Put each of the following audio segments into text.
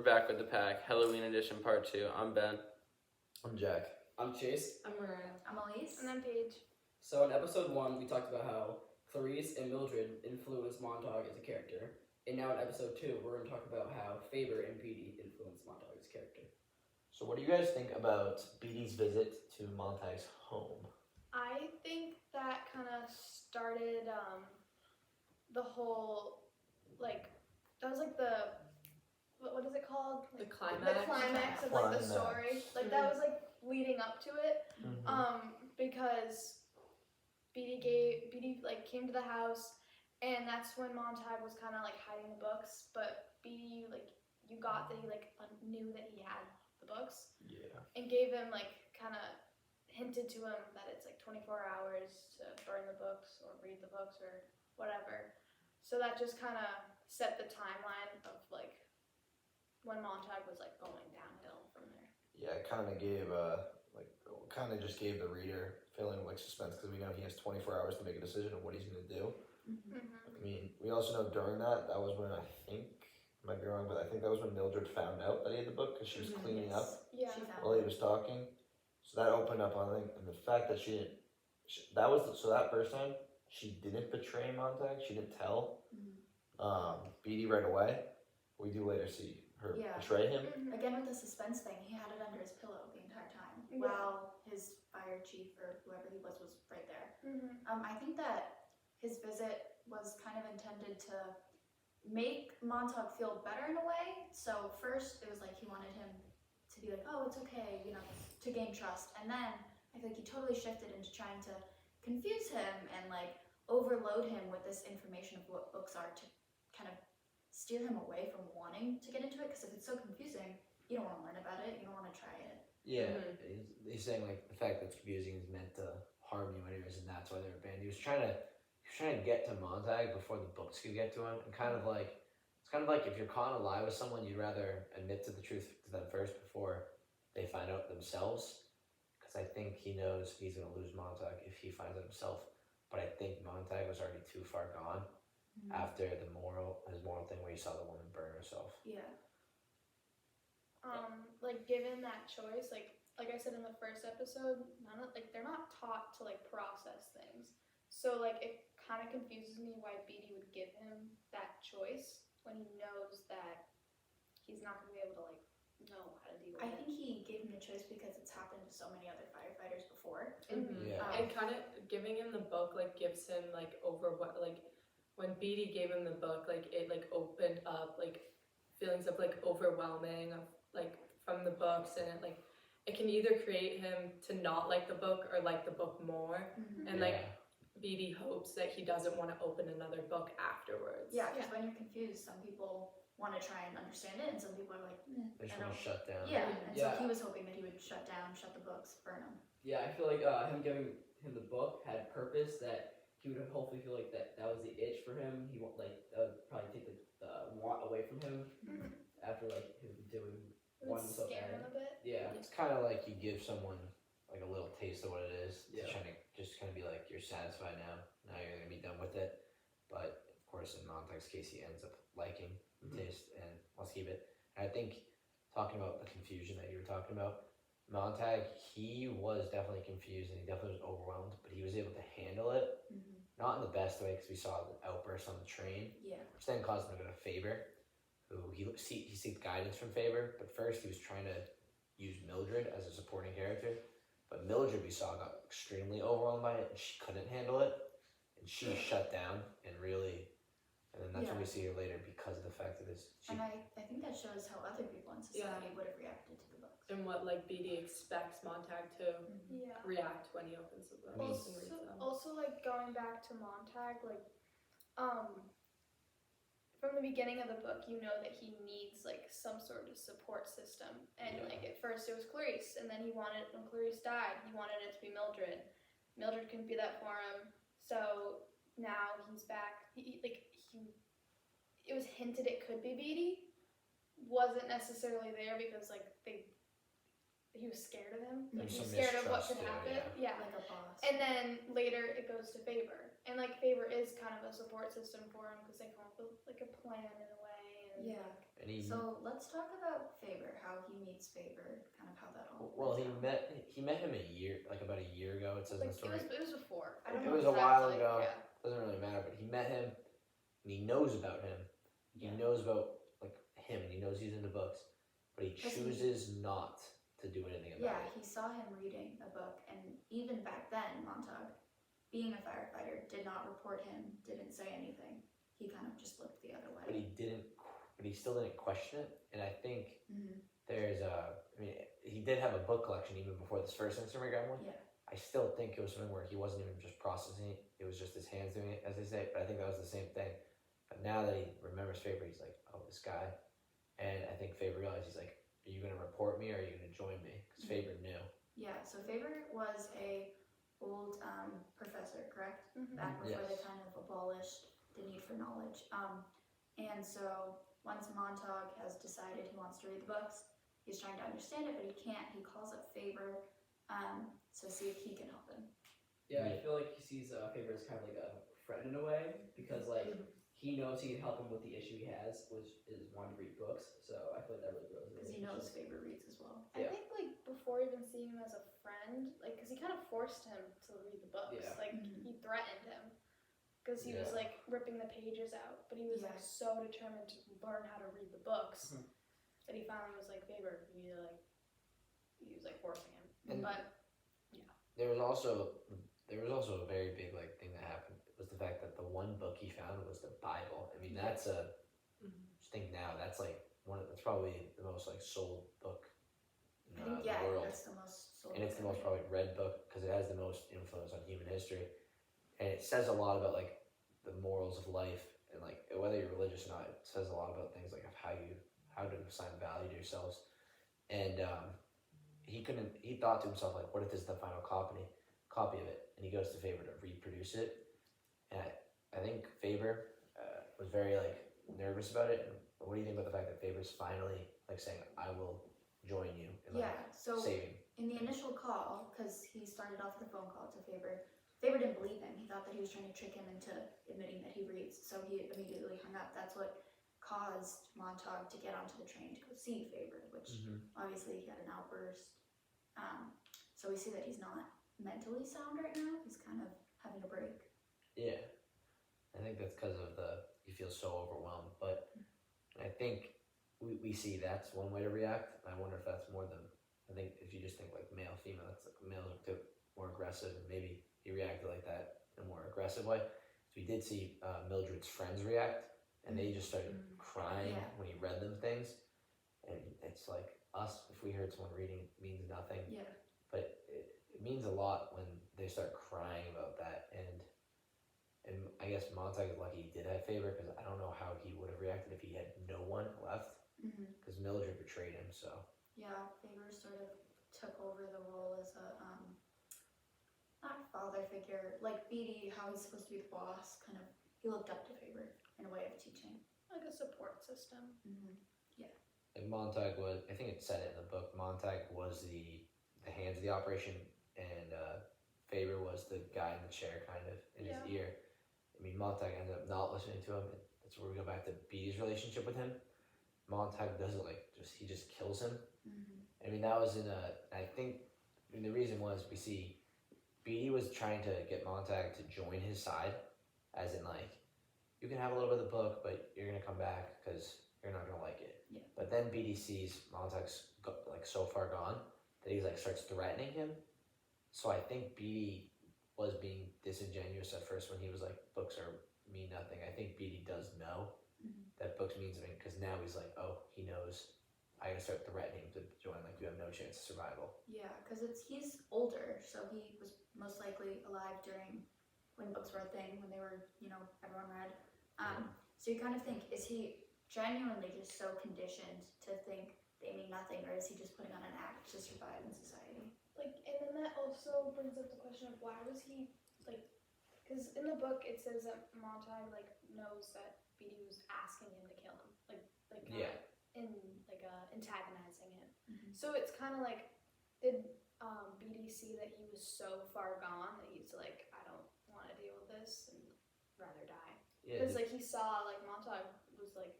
We're back with the pack. Halloween edition part 2. I'm Ben. I'm Jack. I'm Chase. I'm Mariah. I'm Elise. And I'm Paige. So in episode 1, we talked about how Clarice and Mildred influenced Montauk as a character. And now in episode 2, we're going to talk about how Faber and Beatty influenced Montauk as a character. So what do you guys think about Beatty's visit to Montauk's home? I think that kind of started the whole, that was the, what is it called? The climax. The climax of the story. That was leading up to it. Because Beatty came to the house, and that's when Montauk was kind of hiding the books, but Beatty you got that he knew that he had the books. Yeah. And gave him kind of hinted to him that it's 24 hours to burn the books or read the books or whatever. So that just kind of set the timeline of when Montauk was going downhill from there. Yeah, it kind of gave just gave the reader feeling of suspense because we know he has 24 hours to make a decision of what he's going to do. I mean, we also know during that was when I think, I might be wrong, but I think that was when Mildred found out that he had the book because she was cleaning up Yeah. while he was talking. So that opened up on and the fact that that first time she didn't betray Montauk, she didn't tell Beatty right away. We do later see her betray him. Again, with the suspense thing, he had it under his pillow the entire time while his fire chief or whoever he was right there. I think that his visit was kind of intended to make Montauk feel better in a way. So first it was he wanted him to be oh, it's okay, to gain trust. And then I feel he totally shifted into trying to confuse him and overload him with this information of what books are to kind of steer him away from wanting to get into it. Because if it's so confusing, you don't want to learn about it, you don't want to try it. Yeah, he's saying the fact that it's confusing is meant to harm you anyways, and that's why they were banned. He was trying to get to Montauk before the books could get to him, and it's kind of like if you're caught in a lie with someone, you'd rather admit to the truth to them first before they find out themselves. Because I think he knows he's gonna lose Montauk if he finds out himself. But I think Montauk was already too far gone after his moral thing where he saw the woman burn herself. Yeah. Given that choice, like I said in the first episode, they're not taught to process things. So it kind of confuses me why Beatty would give him that choice when he knows that he's not going to be able to know how to deal with it. I think he gave him the choice because it's happened to so many other firefighters before. Yeah. And kind of giving him the book gives him when Beatty gave him the book, it opened up feelings of overwhelming of from the books, and it can either create him to not like the book or like the book more. And Beatty hopes that he doesn't want to open another book afterwards. Yeah, because when you're confused, some people want to try and understand it, and some people are They just want to shut down. Yeah, and so he was hoping that he would shut the books, burn them. Yeah, I feel him giving him the book had purpose, that he would hopefully feel that was the itch for him. He won't that would probably take the want away from him after him doing one so scare bad. him a bit. Yeah. It's kind of like you give someone a little taste of what it is. Yeah. Trying to just kind of be you're satisfied now. Now you're gonna be done with it. But of course, in Montauk's case, he ends up liking the taste and wants to keep it. And I think talking about the confusion that you were talking about, Montauk, he was definitely confused and he definitely was overwhelmed, but he was able to handle it. Not in the best way, because we saw the outburst on the train, Yeah. which then caused him to go to Faber, who he seeked guidance from Faber. But first, he was trying to use Mildred as a supporting character. But Mildred, we saw, got extremely overwhelmed by it, and she couldn't handle it, and she shut down and really. And then that's when we see her later because of the fact that And I think that shows how other people in society would have reacted to the books. And what Beatty expects Montauk to Yeah. react when he opens the books and reads them. Also, going back to Montauk, from the beginning of the book, you know that he needs some sort of support system. And at first it was Clarice, and then when Clarice died, he wanted it to be Mildred. Mildred couldn't be that for him, so now he's back. It was hinted it could be Beatty. Wasn't necessarily there because he was scared of him. There's He was some scared of what mistrust could there, happen. Yeah. Like a boss. And then later it goes to Faber. And Faber is kind of a support system for him because they come up with a plan in a way. And Yeah. and he So let's talk about Faber, how he meets Faber, kind of how that all. well went he down. met him about a year ago. It says in Like the story. it was before. I don't It know was a while exactly, ago. Yeah. Doesn't really matter, but he met him, and he knows about him. He Yeah. knows about like him, and he knows he's into books, but he 'Cause he- chooses not to do anything about Yeah, it. he saw him reading a book, and even back then, Montauk, being a firefighter, did not report him, didn't say anything. He kind of just looked the other way. But he still didn't question it, and I think hmm there's he did have a book collection even before this first Instagram one. Yeah. I still think it was something where he wasn't even just processing it; it was just his hands doing it, as they say. But I think that was the same thing. But now that he remembers Faber, he's like, "Oh, this guy," and I think Faber realized he's like, "Are you gonna report me, or are you gonna join me?" Because Faber knew. Yeah, so Faber was a old professor, correct? Mhm. Back before they Yes. kind of abolished the need for knowledge. And so once Montauk has decided he wants to read the books, he's trying to understand it, but he can't. He calls up Faber to see if he can help him. Yeah, I feel like he sees Faber as kind of like a friend in a way, because like he knows he can help him with the issue he has, which is wanting to read books. So I feel like that really grows. the Because he knows relationship. Faber reads as well. I think like before even seeing him as a friend, like because he kind of forced him to read the books. Yeah. Like Mhm. he threatened him because he was Yeah. like ripping the pages out, but he was like Yeah. so determined to learn how to read the books Mhm. that he finally was like, Faber, you need to like. He was like forcing him, And- but There was also a very big like thing that happened was the fact that the one book he found was the Bible. I mean, that's a just think now that's like that's probably the most like sold book in I think, the world. that's the most sold And it's the book most ever. probably read book because it has the most influence on human history, and it says a lot about like the morals of life and like whether you're religious or not. It says a lot about things like of how to assign value to yourselves, and he thought to himself like, what if this is the final copy of it? And he goes to Faber to reproduce it, and I think Faber was very like nervous about it. And what do you think about the fact that Faber's finally like saying, I will join you in like Yeah, so saving? in the initial call, because he started off with a phone call to Faber, Faber didn't believe him. He thought that he was trying to trick him into admitting that he reads, so he immediately hung up. That's what caused Montauk to get onto the train to go see Faber, which obviously he had an outburst. So we see that he's not mentally sound right now. He's kind of having a break. Yeah, I think that's because of he feels so overwhelmed. But I think we see that's one way to react. I wonder if that's more than I think if you just think like male female, that's like males are more aggressive, and maybe he reacted like that in a more aggressive way. So we did see Mildred's friends react, and they just started crying Yeah. when he read them things, and it's like us if we heard someone reading it means nothing. Yeah. But it means a lot when they start crying about that, and I guess Montauk is lucky he did have Faber because I don't know how he would have reacted if he had no one left because Mildred betrayed him. So Yeah, Faber sort of took over the role as a not father figure, like Beatty, how he's supposed to be the boss. Kind of, he looked up to Faber in a way of teaching. like a support system. like Montauk was, I think it said it in the book. Montauk was the hands of the operation, and Faber was the guy in the chair, kind of in his Yeah. ear. I mean, Montauk ended up not listening to him. That's where we go back to Beatty's relationship with him. Montauk doesn't he just kills him. I mean, that was I think the reason was we see Beatty was trying to get Montauk to join his side, as in like, you can have a little bit of the book, but you're gonna come back because you're not gonna like it. Yeah. But then Beatty sees Montauk's like so far gone that he like starts threatening him. So I think Beatty was being disingenuous at first when he was like, books mean nothing. I think Beatty does know that books mean something because now he's like, oh, he knows. I gotta start threatening him to join. Like, you have no chance of survival. Yeah, because he's older, so he was most likely alive during when books were a thing, when they were, everyone read. So you kind of think, is he genuinely just so conditioned to think they mean nothing, or is he just putting on an act to survive in society? Like, and then that also brings up the question of why was he like? Because in the book it says that Montauk like knows that Beatty was asking him to kill him, Yeah. Antagonizing him. So it's kind of like, did Beatty see that he was so far gone that he's like, I don't want to deal with this and rather die? Yeah. Because like he saw like Montauk was like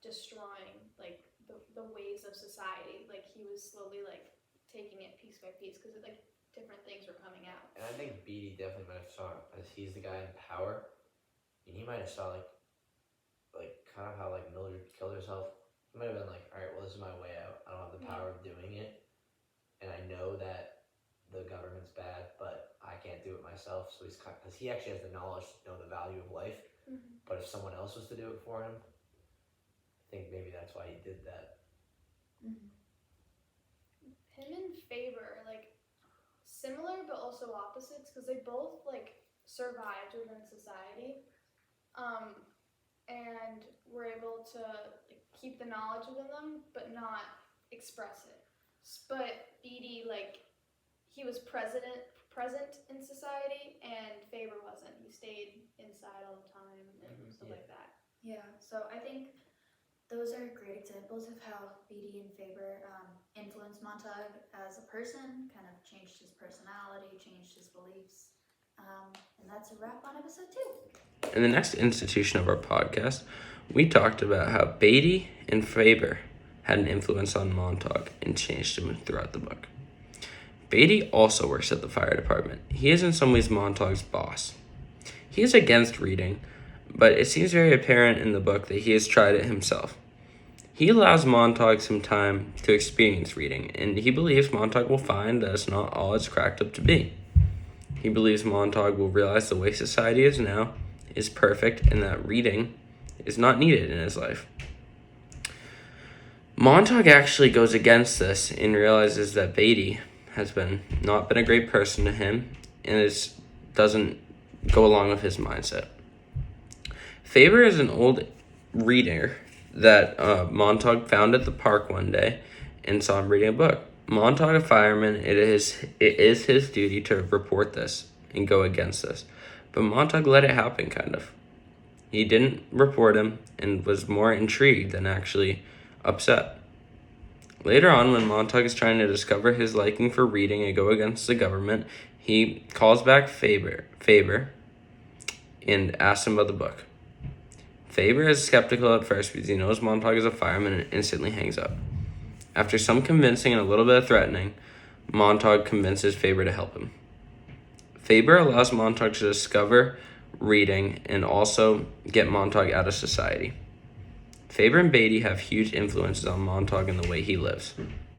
destroying like the ways of society. Like he was slowly like taking it piece by piece because like different things were coming out. And I think Beatty definitely might have saw it, as he's the guy in power, and he might have saw like kind of how like Mildred killed herself. He might have been like, all right, well, this is my way out. I don't have the power of doing it, and I know that the government's bad, but I can't do it myself. So he's because he actually has the knowledge to know the value of life. Mm-hmm. But if someone else was to do it for him, I think maybe that's why he did that. Mm-hmm. Him and Faber like similar but also opposites because they both like survived within society, and were able to like, keep the knowledge within them but not express it. But Beatty like he was present in society, and Faber wasn't. He stayed inside all the time and stuff like that. Yeah, so I think those are great examples of how Beatty and Faber influenced Montague as a person, kind of changed his personality, changed his beliefs. And that's a wrap on episode 2. In the next institution of our podcast, we talked about how Beatty and Faber had an influence on Montague and changed him throughout the book. Beatty also works at the fire department. He is in some ways Montague's boss. He is against reading, but it seems very apparent in the book that he has tried it himself. He allows Montague some time to experience reading, and he believes Montague will find that it's not all it's cracked up to be. He believes Montague will realize the way society is now is perfect and that reading is not needed in his life. Montague actually goes against this and realizes that Beatty has not been a great person to him and doesn't go along with his mindset. Faber is an old reader that Montague found at the park one day and saw him reading a book. Montague, a fireman, it is his duty to report this and go against this. But Montague let it happen, kind of. He didn't report him and was more intrigued than actually upset. Later on, when Montague is trying to discover his liking for reading and go against the government, he calls back Faber and asks him about the book. Faber is skeptical at first because he knows Montague is a fireman and instantly hangs up. After some convincing and a little bit of threatening, Montague convinces Faber to help him. Faber allows Montague to discover reading and also get Montague out of society. Faber and Beatty have huge influences on Montague and the way he lives.